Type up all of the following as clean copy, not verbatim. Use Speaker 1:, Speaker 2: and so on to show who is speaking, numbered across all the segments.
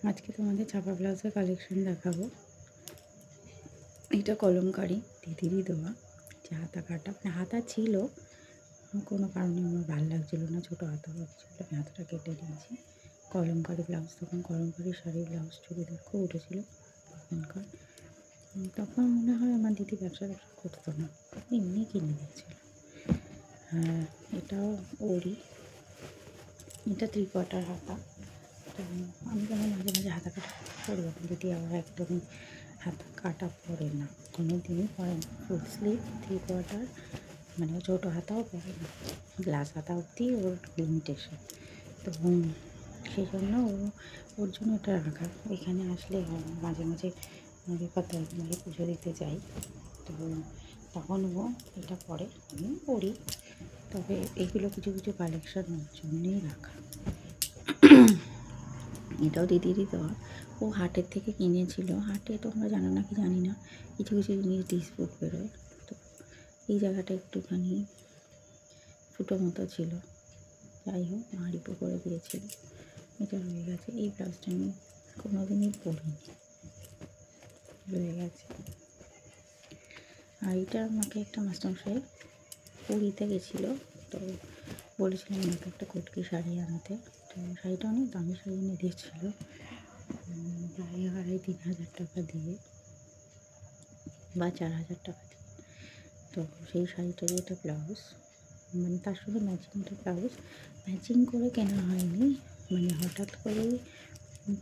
Speaker 1: আজকে তোমাদের ছাপা ব্লাউজের কালেকশন দেখাবো। এটা কলমকারি দিদিরই দেওয়া, যে হাতা কাটা, মানে হাতা ছিল, কোনো কারণে আমার ভালো লাগছিলো না, ছোটো হাতা হচ্ছিলো, আমি হাতাটা কেটে নিয়েছি। কলমকারি ব্লাউজ, তখন কলমকারি শাড়ি ব্লাউজ চুড়িদার খুব উঠেছিলো তখনকার। তখন মনে হয় আমার দিদি ব্যবসা করতো না, এমনি কিনে দিয়েছিল। হ্যাঁ, এটাও ওরই, এটা 3/4 হাতা। তো আমি যখন মাঝে মাঝে হাতা কাটা করি, তখন দিদি আবার একদমই হাতা কাটা পরে না, কোনো দিনই পরে না। ফুল স্লিভ 3/4, মানে ছোটো হাতাও পরে না, গ্লাস হাতা অবধি ওর লিমিটেশন। তো সেই জন্য ওর জন্য এটা রাখা। এখানে আসলে মাঝে মাঝে বিপত্তায় পুজো দিতে যাই, তো তখন ও এটা পরে, আমি পরি। তবে এগুলো কিছু কিছু কালেকশন ওর জন্যই রাখা। এটাও দিদিরই দেওয়া, ও হাটের থেকে কিনেছিল। হাটে তোমরা জানো না কি জানি না, কিছু কিছু জিনিস ডিসপুট বেরোয়, তো এই জায়গাটা একটুখানি ফুটো মতো ছিল, যাই হোক মা রিপো করে দিয়েছিল, এটা রয়ে গেছে। এই ব্লাউজটা আমি কোনো দিনই পরিনি, রয়ে গেছে। আর এটা আমাকে একটা মাস্টারমশাই পুরীতে গেছিলো, তো বলেছিলাম আমাকে একটা কটকি শাড়ি আনতে। তো শাড়িটা অনেক দামি শাড়ি এনে দিয়েছিলো, প্রায় 2,500-3,000 টাকা দিয়ে বা 4,000 টাকা দিয়ে। তো সেই শাড়িটারই একটা ব্লাউজ, মানে তার সঙ্গে ম্যাচিং একটা ব্লাউজ, ম্যাচিং করে কেনা হয়নি, মানে হঠাৎ করেই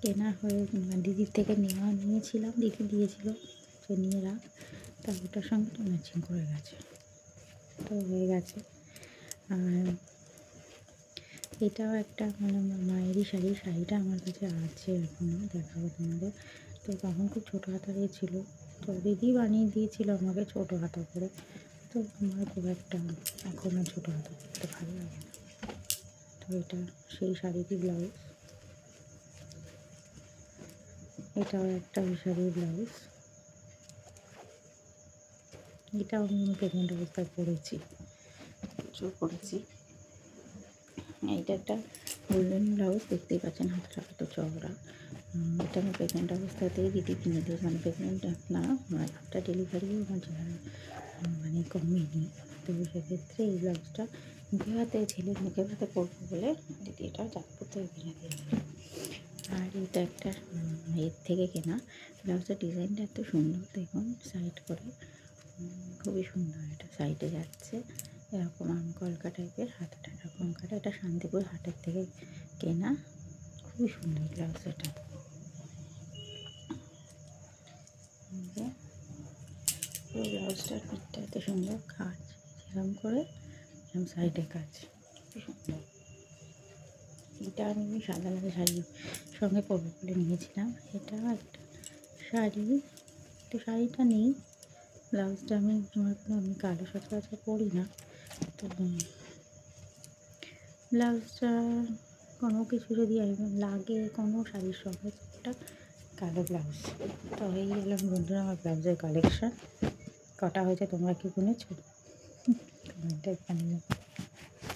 Speaker 1: কেনা হয়ে, দিদির থেকে নিয়েছিলাম, দিদি দিয়েছিল যে নিয়ে রাখ, তা ওটার সঙ্গে তো ম্যাচিং করে গেছে, তো হয়ে গেছে। আর এটাও একটা মানে আমার মায়েরই শাড়ি, শাড়িটা আমার কাছে আছে এখনও, দেখাবো তোমাদের। তো তখন খুব ছোটো হাতারই ছিল, তো দিদি বানিয়ে দিয়েছিল আমাকে ছোটো হাতা করে, তো আমার খুব একটা এখন আর ছোটো হাতা করতে ভালো লাগে না। তো এটা সেই শাড়িরই ব্লাউজ, এটাও একটা শাড়ির ব্লাউজ, এটাও আমি প্রেগনেন্ট অবস্থায় পরেছি, পরেছি। এইটা একটা গোল্ডেন ব্লাউজ, দেখতেই পাচ্ছেন হাতটা কত চওড়া। এটা আমি প্রেগনেন্ট অবস্থাতেই দিদি কিনে দিই, মানে প্রেগনেন্ট না, আফটার ডেলিভারিও আমার মানে কমেনি। তো সেক্ষেত্রে এই ব্লাউজটা মুখে হাতে, ছেলের মুখে হাতে পরবো বলে দিদি এটা চাঁদপুর থেকে কিনে দিয়েছে। আর এটা একটা এর থেকে কেনা, ব্লাউজের ডিজাইনটা এত সুন্দর, দেখুন সাইড করে, খুবই সুন্দর। এটা সাইডে যাচ্ছে এরকম কলকা টাইপের, হাতাটা এরকম কাটা, এটা শান্তিপুর হাটের থেকে কেনা, খুবই সুন্দর ব্লাউজ। এটা পুরো ব্লাউজটার পিঠটা এত সুন্দর, কাজ যেরকম করে এরকম সাইডে কাজ, খুবই সুন্দর। এটা আমি সাদা লাল শাড়ির সঙ্গে পরবো বলে নিয়েছিলাম। এটা একটা শাড়ি, তো শাড়িটা নেই, ব্লাউজটা আমি আমি কালো সচরাচর পরি না, তো ব্লাউজটা কোনো কিছু যদি লাগে কোনো শাড়ির সঙ্গে, একটা কালো ব্লাউজ। তো এই হলো বন্ধুরা আমার ব্লাউজের কালেকশান। কটা হয়েছে তোমরা কি গুনেছো? কমেন্টে জানিও।